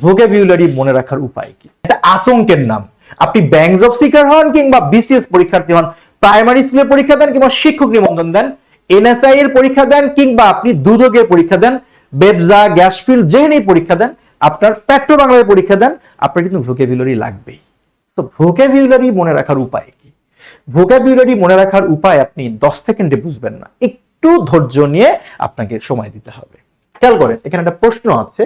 Vocabulary মনে রাখার উপায় কি? এটা আতঙ্কের নাম। আপনি ব্যাংক জব সিকার হন কিংবা বিসিএস পরীক্ষার্থী হন, প্রাইমারি স্কুলের পরীক্ষা দেন কিংবা শিক্ষক নিবন্ধন দেন, এনএসআই এর পরীক্ষা দেন কিংবা আপনি দুদকের পরীক্ষা দেন, বেবজা, গ্যাস ফিল্ড যেখানেই পরীক্ষা দেন, আপনার পেট্রো বাংলায় পরীক্ষা দেন, আপনার কিন্তু ভোকাবুলারি লাগবেই। তো ভোকাবুলারি মনে রাখার উপায় কি? ভোকাবুলারি মনে রাখার উপায় আপনি 10 সেকেন্ডে বুঝবেন না, একটু ধৈর্য নিয়ে আপনাকে সময় দিতে হবে। খেয়াল করেন, এখানে একটা প্রশ্ন আছে,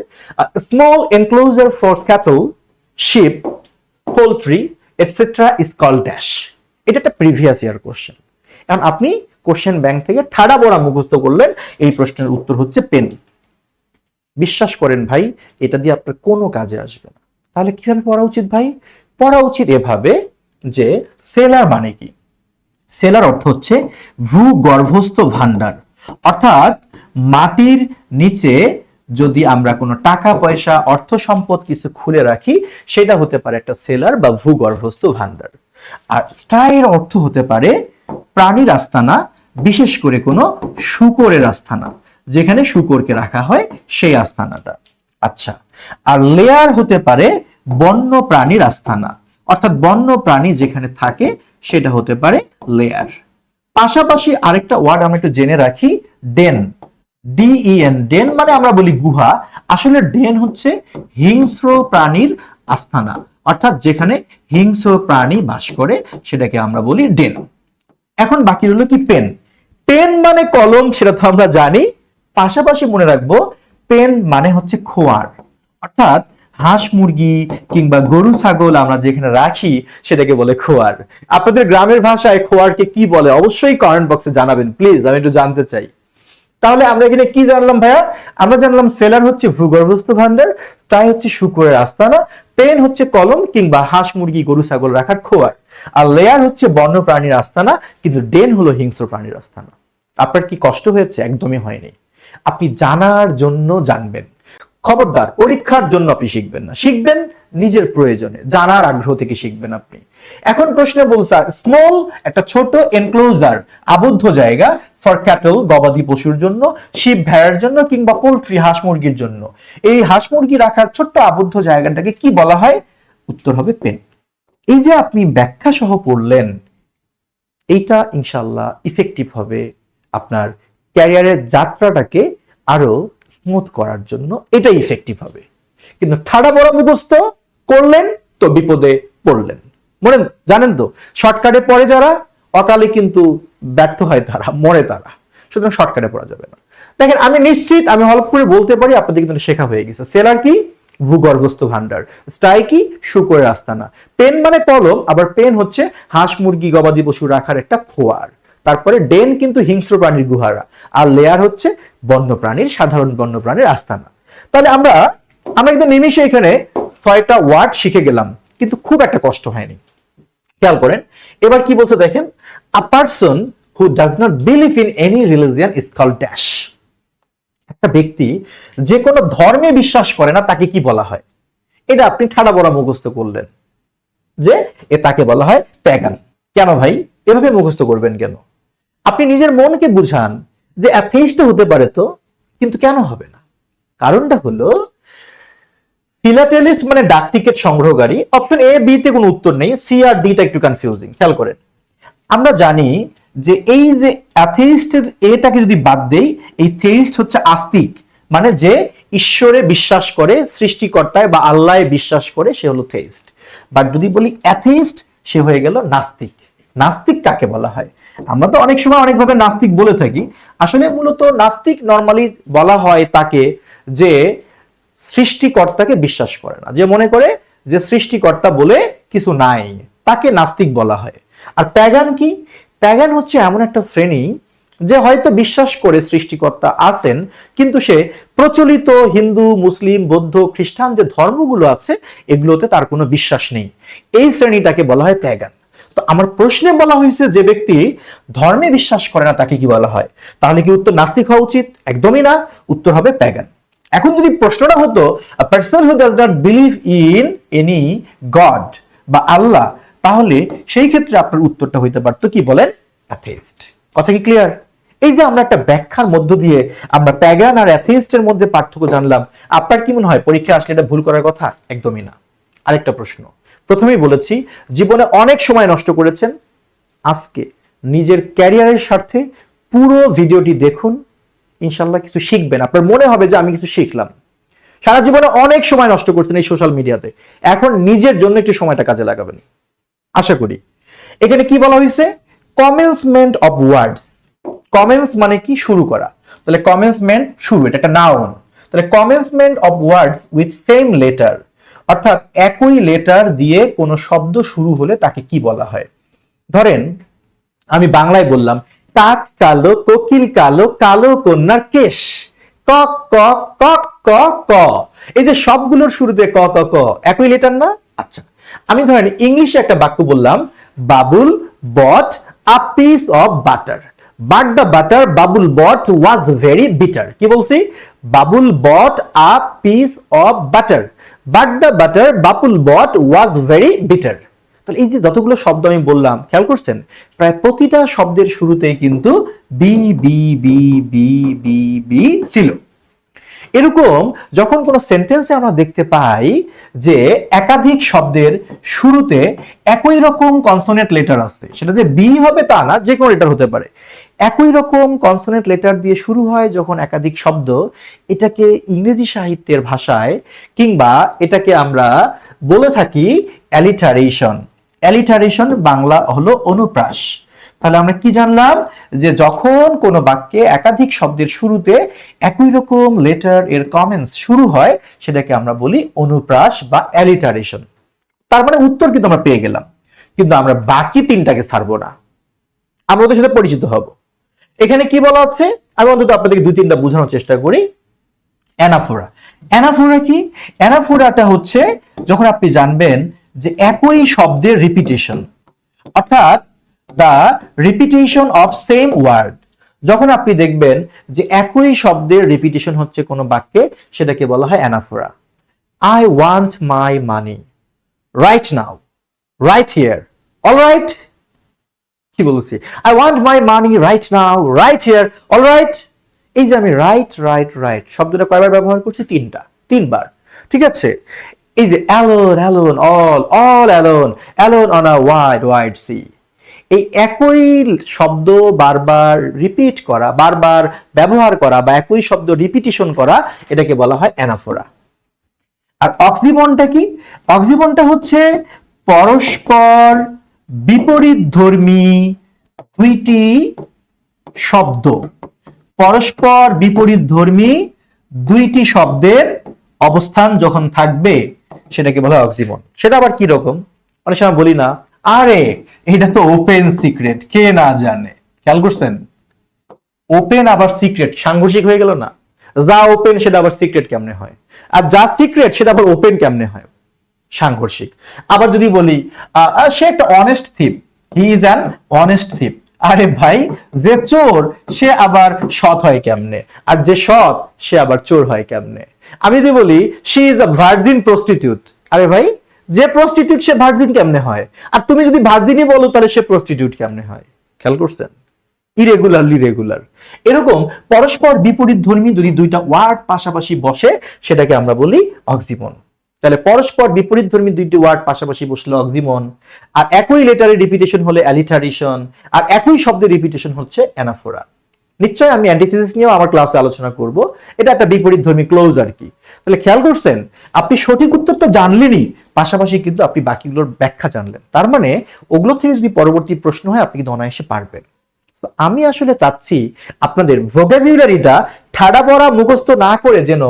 small enclosure for cattle, sheep, poultry etcetera is called dash. এটা একটা প্রিভিয়াস ইয়ার কোশ্চেন। এখন আপনি কোশ্চেন ব্যাংক থেকে ঠাড়া বড়া মুখস্থ করলেন, এই প্রশ্নের উত্তর হচ্ছে পেন। বিশ্বাস করেন ভাই, এটা দিয়ে আপনার কোনো কাজে আসবে না। তাহলে কিভাবে পড়া উচিত ভাই? পড়া উচিত এভাবে যে সেলার মানে কি? সেলার অর্থ হচ্ছে ভূগর্ভস্থ ভান্ডার, অর্থাৎ মাটির নিচে যদি আমরা কোনো টাকা পয়সা অর্থ সম্পদ কিছু খুলে রাখি, সেটা হতে পারে একটা সেলার বা ভূগর্ভস্থ ভান্ডার। আর স্টাইর অর্থ হতে পারে প্রাণীর আস্তানা, বিশেষ করে কোনো শূকরের আস্তানা, যেখানে শূকরকে রাখা হয় সেই আস্তানাটা। আচ্ছা, আর লেয়ার হতে পারে বন্য প্রাণীর আস্তানা, অর্থাৎ বন্য প্রাণী যেখানে থাকে সেটা হতে পারে লেয়ার। পাশাপাশি আরেকটা ওয়ার্ড আমরা একটু জেনে রাখি, ডেন, ডিইএন, ডেন মানে আমরা বলি গুহা, আসলে ডেন হচ্ছে হিংস্র প্রাণীর আস্তানা, অর্থাৎ যেখানে হিংস্র প্রাণী বাস করে সেটাকে আমরা বলি ডেন। এখন বাকি রইল কি? পেন। পেন মানে কলম, সেটা তো আমরা জানি। পাশাপাশি মনে রাখবো পেন মানে হচ্ছে খোয়ার, অর্থাৎ হাঁস মুরগি কিংবা গরু ছাগল আমরা যেখানে রাখি সেটাকে বলে খোয়ার। আপনাদের গ্রামের ভাষায় খোয়ারকে কি বলে অবশ্যই কমেন্ট বক্সে জানাবেন প্লিজ, আমি একটু জানতে চাই। তাহলে আমরা এখানে কি জানলাম ভাইয়া? আমরা জানলাম সেলার হচ্ছে ভূগর্ভস্থ ভান্ডার, তাই হচ্ছে শূকরের আস্তানা, পেন হচ্ছে কলম কিংবা হাঁস মুরগি গরু ছাগল রাখার খোয়ার, আর লেয়ার হচ্ছে বন্য প্রাণীর আস্তানা, কিন্তু ডেন হলো হিংস্র প্রাণীর আস্তানা। আপনার কি কষ্ট হয়েছে? একদমই হয়নি। আপনি জানার জন্য জানবেন, খবরদার পরীক্ষার জন্য আপনি শিখবেন না, শিখবেন নিজের প্রয়োজনে, জানার আগ্রহ থেকে শিখবেন আপনি। এখন প্রশ্নে বলছে স্মল, একটা ছোট এনক্লোজার, আবদ্ধ জায়গা, ফর ক্যাটল, গবাদি পশুর জন্য, শিপ, ভেড়ার জন্য, কিংবা পোল্ট্রি, হাঁস মুরগির জন্য। এই হাঁস মুরগি রাখার ছোট্ট আবদ্ধ জায়গাটাকে কি বলা হয়? উত্তর হবে পেন। এই যে আপনি ব্যাখ্যা সহ পড়লেন, এইটা ইনশাল্লাহ ইফেক্টিভ হবে আপনার ক্যারিয়ারের যাত্রাটাকে আরো স্মুথ করার জন্য, এটাই ইফেক্টিভ হবে। কিন্তু ঠাড়া বড় মুখস্থ করলেন তো বিপদে পড়লেন। মনে জানেন তো, শর্টকাটে পড়ে যারা অকালে কিন্তু ব্যর্থ হয়, তারা মরে তারা। সুতরাং শর্টকাটে পড়া যাবে না। দেখেন, আমি নিশ্চিত, আমি হলপ করে বলতে পারি আপনাদের কিন্তু শেখা হয়ে গেছে। সেলার কি? ভূগর্ভস্থ ভান্ডার। স্টাই কি? শূকরের আস্তানা। পেন মানে কলম, আবার পেন হচ্ছে হাঁস মুরগি গবাদি পশু রাখার একটা খোয়ার। তারপরে ডেন কিন্তু হিংস্র প্রাণীর গুহারা, আর লেয়ার হচ্ছে বন্য প্রাণীর, সাধারণ বন্য প্রাণীর আস্তানা। তাহলে আমরা কিন্তু নিমিষে এখানে 6টা ওয়ার্ড শিখে গেলাম, কিন্তু খুব একটা কষ্ট হয়নি। খেয়াল করেন এবার কি বলছে দেখেন, a person who does not believe in any religion is called dash. একটা ব্যক্তি যে কোনো ধর্মে বিশ্বাস করে না তাকে কি বলা হয়? এটা আপনি ঠাড়া বড়া মুখস্থ করলেন যে তাকে বলা হয় প্যাগান। কেন ভাই এভাবে মুখস্থ করবেন কেন? আপনি নিজের মনকে বুঝান যে অ্যাথেইস্ট হতে পারে তো, কিন্তু কেন হবে না? কারণটা হলো ফিলাটেলিস্ট মানে ডাক টিকেট সংগ্রহকারী। অপশন এ বি তে কোনো উত্তর নেই, সি আর ডি টা একটু কনফিউজিং। খেয়াল করেন, আমরা জানি যে এই যে অ্যাথেইস্টের এটাকে যদি বাদ দেই, এই থেইস্ট হচ্ছে আস্তিক, মানে যে ঈশ্বরে বিশ্বাস করে, সৃষ্টিকর্তায় বা আল্লাহে বিশ্বাস করে, সে হলো থেইস্ট। বাট যদি বলি অ্যাথেইস্ট, সে হয়ে গেল নাস্তিক। নাস্তিক কাকে বলা হয়? আমরা তো অনেক সময় অনেকভাবে নাস্তিক বলে থাকি, আসলে মূলত নাস্তিক নরমালি বলা হয় তাকে যে সৃষ্টিকর্তাকে বিশ্বাস করে না, যে মনে করে যে সৃষ্টিকর্তা বলে কিছু নাই, তাকে নাস্তিক বলা হয়। আর প্যাগান কি? প্যাগান হচ্ছে এমন একটা শ্রেণী যে হয়তো বিশ্বাস করে সৃষ্টিকর্তা আছেন, কিন্তু সে প্রচলিত হিন্দু, মুসলিম, বৌদ্ধ, খ্রিস্টান যে ধর্মগুলো আছে এগুলোতে তার কোনো বিশ্বাস নেই। এই শ্রেণীটাকে বলা হয় প্যাগান। তো আমার প্রশ্নে বলা হয়েছে যে ব্যক্তি ধর্মে বিশ্বাস করে না তাকে কি বলা হয়? তাহলে কি উত্তর নাস্তিক হওয়া উচিত? একদমই না, উত্তর হবে প্যাগান। এখন যদি প্রশ্নটা হতো a person who does not believe in any god বা আল্লাহ, তাহলে সেই ক্ষেত্রে আপনার উত্তরটা হইতে পারতো কি বলেন? অ্যাথেইস্ট। কথা কি ক্লিয়ার? এই যে আমরা একটা ব্যাখ্যার মধ্য দিয়ে আমরা প্যাগান আর অ্যাথিস্টের মধ্যে পার্থক্য জানলাম, আপনার কি মনে হয় পরীক্ষা আসলে এটা ভুল করার কথা? একদমই না। আরেকটা প্রশ্ন, প্রথমেই বলেছি জীবনে অনেক সময় নষ্ট করেছেন, আজকে নিজের ক্যারিয়ারের স্বার্থে পুরো ভিডিওটি দেখুন, ইনশাল্লাহ কিছু শিখবেন, আপনার মনে হবে যে আমি কিছু শিখলাম। সারা জীবনে অনেক সময় নষ্ট করছেন এই সোশ্যাল মিডিয়াতে, এখন নিজের জন্য একটু সময়টা কাজে লাগাবেন আশা করি। এখানে কি বলা হয়েছে? Commencement of words. কমেন্স মানে কি? শুরু করা। তাহলে কমেন্সমেন্ট শুরু, এটা একটা নাউন। তাহলে commencement of words with same letter, অর্থাৎ একই লেটার দিয়ে কোনো শব্দ শুরু হলে তাকে কি বলা হয়? ধরেন আমি বাংলায় বললাম কাক কালো, কোকিল কালো, কালো কন্যার কেশ, ক ক ক ক ক। এই যে সবগুলোর শুরুতে ক ক ক একই লেটার না? আচ্ছা, আমি ধরেন ইংলিশে একটা বাক্য বললাম, Babul bought a piece of butter, but the butter Babul bought was very bitter. কি বলছি? Babul bought a piece of butter, but the butter Babul bought was very bitter. তাহলে এই যে যতগুলো শব্দ আমি বললাম, খেয়াল করছেন প্রায় প্রতিটা শব্দের শুরুতেই কিন্তু B B B B B B ছিল। এরকম যখন কোনো সেন্টেন্সে আমরা দেখতে পাই যে একাধিক শব্দের শুরুতে একই রকম কনসোনেন্ট লেটার আছে, সেটা যে বি হবে তা না, যে কোনো লেটার হতে পারে, একই রকম কনসোনেন্ট লেটার দিয়ে শুরু হয় যখন একাধিক শব্দ, এটাকে ইংরেজি সাহিত্যের ভাষায় কিংবা এটাকে আমরা বলে থাকি অ্যালিটারেশন। অ্যালিটারেশন বাংলা হলো অনুপ্রাস। তাহলে আমরা কি জানলাম? যে যখন কোনো বাক্যে একাধিক শব্দের শুরুতে একই রকম লেটার এর কমেন্টস শুরু হয়, সেটাকে আমরা বলি অনুপ্রাস বা অ্যালিটারেশন। তার মানে উত্তর কিন্তু আমরা পেয়ে গেলাম, কিন্তু আমরা বাকি তিনটাকে ছাড়বো না, আমরা ওদের সাথে পরিচিত হব। এখানে কি বলা হচ্ছে আমি অন্তত আপনাদেরকে দুই তিনটা বোঝানোর চেষ্টা করি। অ্যানাফোরা। অ্যানাফোরা কি? অ্যানাফোরাটা হচ্ছে যখন আপনি জানবেন যে একই শব্দের রিপিটেশন, অর্থাৎ the repetition of same word. যখন আপনি দেখবেন যে একই শব্দের রিপিটেশন হচ্ছে কোনো বাক্যে, সেটাকে বলা হয় anaphora. I want my money right now, right here, alright. কি বলছি? I want my money right now, right here, alright. এই যে আমি রাইট রাইট রাইট শব্দটা কয়বার ব্যবহার করছি? তিনবার। ঠিক আছে? এই যে alone alone, all all alone, alone on a wide wide sea, এই একই শব্দ বারবার রিপিট করা, বারবার ব্যবহার করা বা একই শব্দ রিপিটিশন করা, এটাকে বলা হয় অ্যানাফোরা। আর অক্সিমনটা কি? অক্সিমনটা হচ্ছে পরস্পর বিপরীতধর্মী দুইটি শব্দ, পরস্পর বিপরীতধর্মী দুইটি শব্দের অবস্থান যখন থাকবে, সেটাকে বলা হয় অক্সিমন। সেটা আবার কি রকম? অনেক সময় বলি না, আরে এটা তো ওপেন সিক্রেট, কে না জানে। খেয়াল করছেন? ওপেন আবার সিক্রেট সাংঘর্ষিক হয়ে গেল না? যা ওপেন সেটা আবার সিক্রেট কেমনে হয়, আর যা সিক্রেট সেটা আবার ওপেন কেমনে হয়? সাংঘর্ষিক। আবার যদি বলি সে একটা honest থিপ, he is an honest থিপ, আরে ভাই যে চোর সে আবার সৎ হয় কেমনে, আর যে সৎ সে আবার চোর হয় কেমনে? আমি যদি বলি she is a virgin prostitute, আরে ভাই যে প্রস্টিটিউট সে ভার্জিন কেমনে হয়? আর তুমি যদি ভার্জিনই বলো তাহলে সে প্রস্টিটিউট কেমনে হয়? খেয়াল করছেন? Irregularly regular. এরকম পরস্পর বিপরীত ধর্মী যদি দুইটা ওয়ার্ড পাশাপাশি বসে, সেটাকে আমরা বলি অক্সিমন। তাহলে পরস্পর বিপরীত ধর্মী দুইটি ওয়ার্ড পাশাপাশি বসলে অক্সিমন, আর একই লেটারের রিপিটেশন হলে অ্যালিটারেশন, আর একই শব্দের রিপিটেশন হচ্ছে অ্যানাফোরা। নিশ্চয় আমি অ্যান্টিথিসিস নিয়েও আমার ক্লাসে আলোচনা করব, এটা একটা বিপরীত ধর্মী ক্লোজ আর কি। তাহলে খেয়াল করছেন আপনি সঠিক উত্তর তো জানলেনই, পাশাপাশি কিন্তু আপনি বাকিগুলোর ব্যাখ্যা জানলেন। তার মানে ওগুলো থেকে যদি পরবর্তী প্রশ্ন হয় আপনি কিন্তু অনায়াসে পারবেন। আমি আসলে চাচ্ছি আপনাদের ভোকাবুলারিটা ঠাড়া পড়া মুখস্থ না করে যেন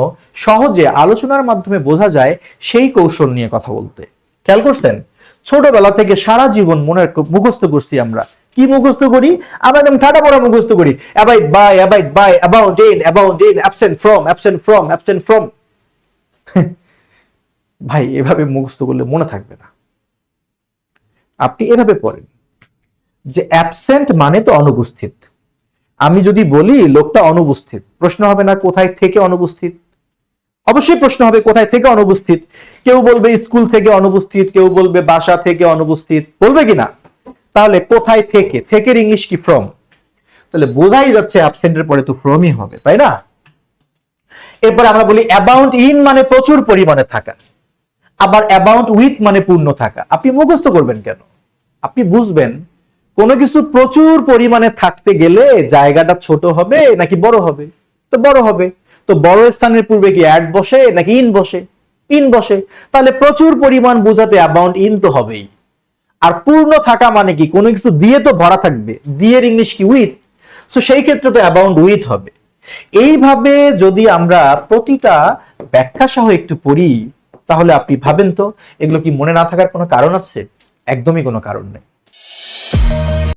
সহজে আলোচনার মাধ্যমে বোঝা যায় সেই কৌশল নিয়ে কথা বলতে। খেয়াল করছেন ছোটবেলা থেকে সারা জীবন মনে মুখস্থ করছি আমরা। কি মুখস্থ করি? আমরা একদম ঠাড়া পড়া মুখস্থ করি, abide by, abound in, absent from. ভাই এভাবে মুখস্থ করলে মনে থাকবে না। আপনি এভাবে পড়েন যে অ্যাবসেন্ট মানে তো অনুপস্থিত। আমি যদি বলি লোকটা অনুপস্থিত, প্রশ্ন হবে না কোথায় থেকে অনুপস্থিত? অবশ্যই প্রশ্ন হবে কোথায় থেকে অনুপস্থিত। কেউ বলবে স্কুল থেকে অনুপস্থিত, কেউ বলবে বাসা থেকে অনুপস্থিত, বলবে কিনা? তাহলে কোথায় থেকে, থেকের ইংলিশ কি? ফ্রম। তাহলে বোঝাই যাচ্ছে অ্যাবসেন্টের পরে তো ফ্রমই হবে, তাই না? এরপর আমরা বলি অ্যাবাউন্ড ইন মানে প্রচুর পরিমাণে থাকা, আবার অ্যাবাউন্ড উইথ মানে পূর্ণ থাকা। আপনি মুখস্থ করবেন কেন? আপনি বুঝবেন কোনো কিছু প্রচুর পরিমাণে থাকতে গেলে জায়গাটা ছোট হবে নাকি বড় হবে? তো বড় হবে। তো বড় স্থানের পূর্বে কি অ্যাড বসে নাকি ইন বসে? ইন বসে। তাহলে প্রচুর পরিমাণ বোঝাতে অ্যাবাউন্ড ইন তো হবেই। আর পূর্ণ থাকা মানে কি? কোনো কিছু দিয়ে তো ভরা থাকবে, দিয়ে ইংলিশ কি? উইথ। সো সেই ক্ষেত্রে তো অ্যাবাউন্ড উইথ হবে। এইভাবে যদি আমরা প্রতিটা ব্যাখ্যা সহ একটু পড়ি, তাহলে আপনি ভাবেন তো এগুলো কি মনে না থাকার কোনো কারণ আছে? একদমই কোনো কারণ নেই।